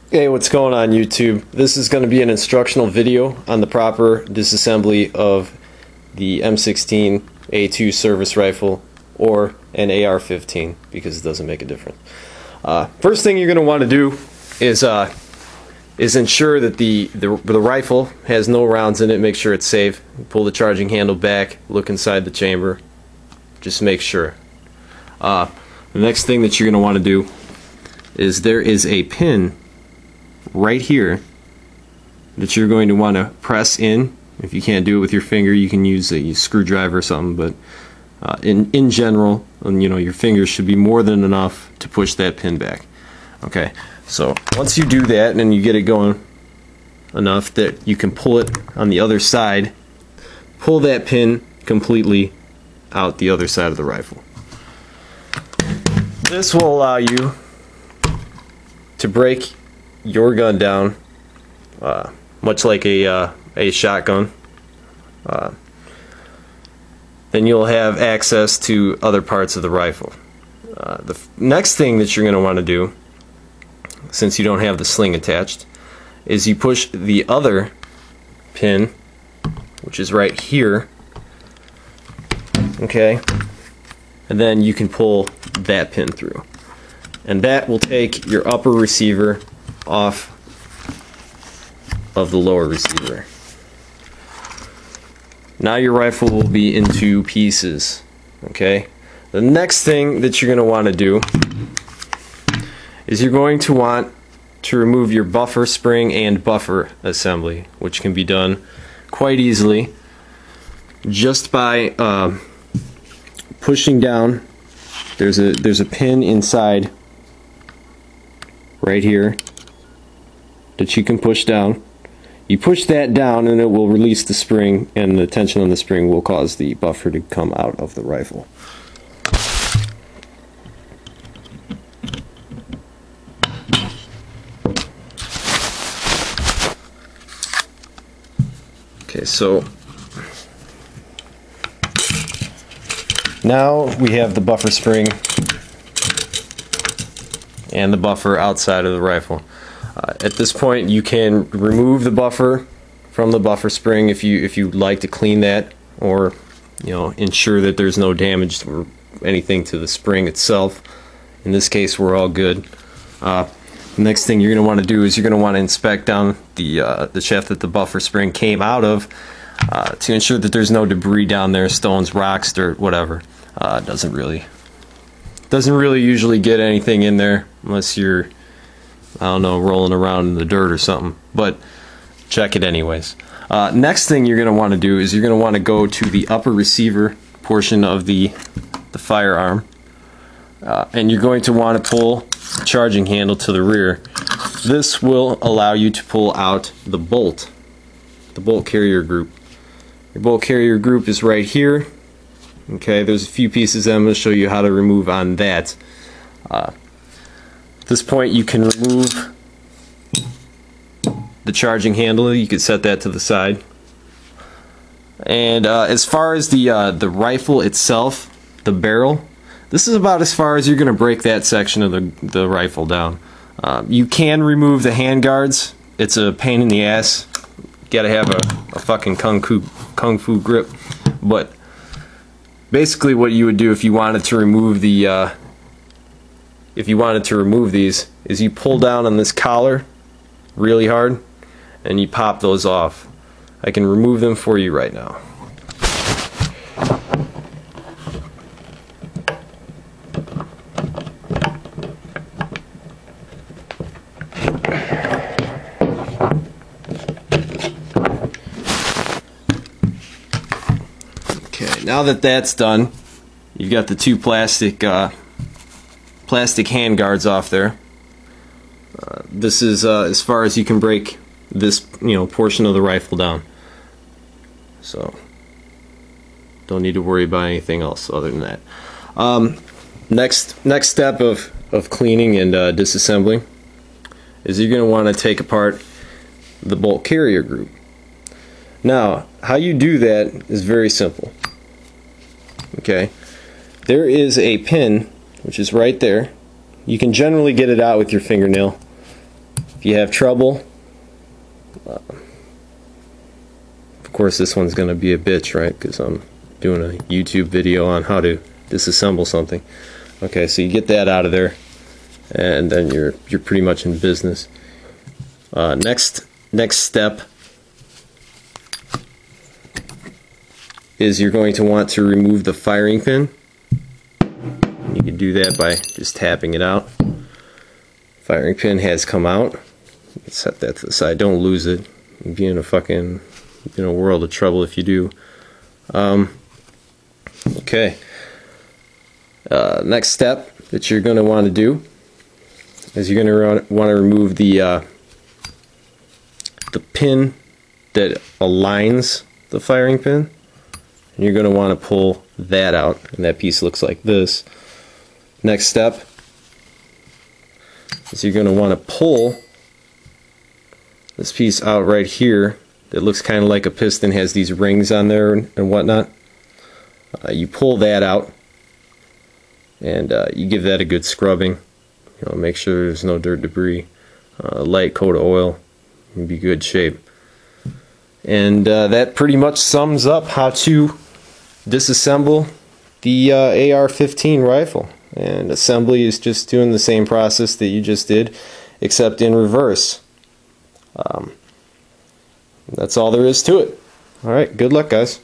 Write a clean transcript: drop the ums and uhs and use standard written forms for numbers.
Hey, what's going on YouTube? This is going to be an instructional video on the proper disassembly of the M16A2 service rifle or an AR-15, because it doesn't make a difference. First thing you're going to want to do is ensure that the rifle has no rounds in it. Make sure it's safe. Pull the charging handle back, look inside the chamber, just make sure. The next thing that you're going to want to do is there is a pin right here that you're going to want to press in. If you can't do it with your finger, you can use a screwdriver or something, but in general, your fingers should be more than enough to push that pin back. Okay, so once you do that and you get it going enough that you can pull it on the other side, pull that pin completely out the other side of the rifle. This will allow you to break your gun down, much like a shotgun. Then you'll have access to other parts of the rifle. The next thing that you're going to want to do, since you don't have the sling attached, is you push the other pin, which is right here, okay, and then you can pull that pin through, and that will take your upper receiver off of the lower receiver. Now your rifle will be in two pieces. Okay, the next thing that you're going to want to do is you're going to want to remove your buffer spring and buffer assembly, which can be done quite easily just by pushing down. There's a pin inside right here that you can push down. You push that down and it will release the spring, and the tension on the spring will cause the buffer to come out of the rifle. Okay, so now we have the buffer spring and the buffer outside of the rifle. At this point, you can remove the buffer from the buffer spring if you'd like to clean that, or ensure that there's no damage or anything to the spring itself. In this case, we're all good. The next thing you're going to want to do is you're going to want to inspect down the shaft that the buffer spring came out of, to ensure that there's no debris down there, stones, rocks, dirt, whatever. Doesn't really usually get anything in there unless you're, I don't know, rolling around in the dirt or something, but check it anyways. Next thing you're going to want to do is you're going to want to go to the upper receiver portion of the firearm, and you're going to want to pull the charging handle to the rear. This will allow you to pull out the bolt carrier group. Your bolt carrier group is right here. Okay, there's a few pieces that I'm going to show you how to remove on that. At this point, you can remove the charging handle. You could set that to the side. And as far as the rifle itself, the barrel, this is about as far as you're going to break that section of the rifle down. You can remove the hand guards. It's a pain in the ass. You gotta have a fucking kung fu grip. But basically, what you would do if you wanted to remove these is you pull down on this collar really hard and you pop those off. I can remove them for you right now. Okay, now that that's done, you've got the two plastic hand guards off there. This is as far as you can break this portion of the rifle down. So don't need to worry about anything else other than that. Next step of cleaning and disassembling is you're going to want to take apart the bolt carrier group. Now, how you do that is very simple. Okay, there is a pin which is right there. You can generally get it out with your fingernail. If you have trouble, of course this one's going to be a bitch, right? Because I'm doing a YouTube video on how to disassemble something. Okay, so you get that out of there, and then you're pretty much in business. Next step is you're going to want to remove the firing pin. You can do that by just tapping it out. Firing pin has come out. You can set that to the side. Don't lose it. You'll be in a world of trouble if you do. Okay. Next step that you're going to want to do is you're going to want to remove the pin that aligns the firing pin. And you're going to want to pull that out, and that piece looks like this. Next step is you're going to want to pull this piece out right here that looks kind of like a piston, has these rings on there and whatnot. You pull that out, and you give that a good scrubbing. Make sure there's no dirt, debris. A light coat of oil, and be good shape. And that pretty much sums up how to disassemble the AR-15 rifle. And assembly is just doing the same process that you just did, except in reverse. That's all there is to it. Alright, good luck, guys.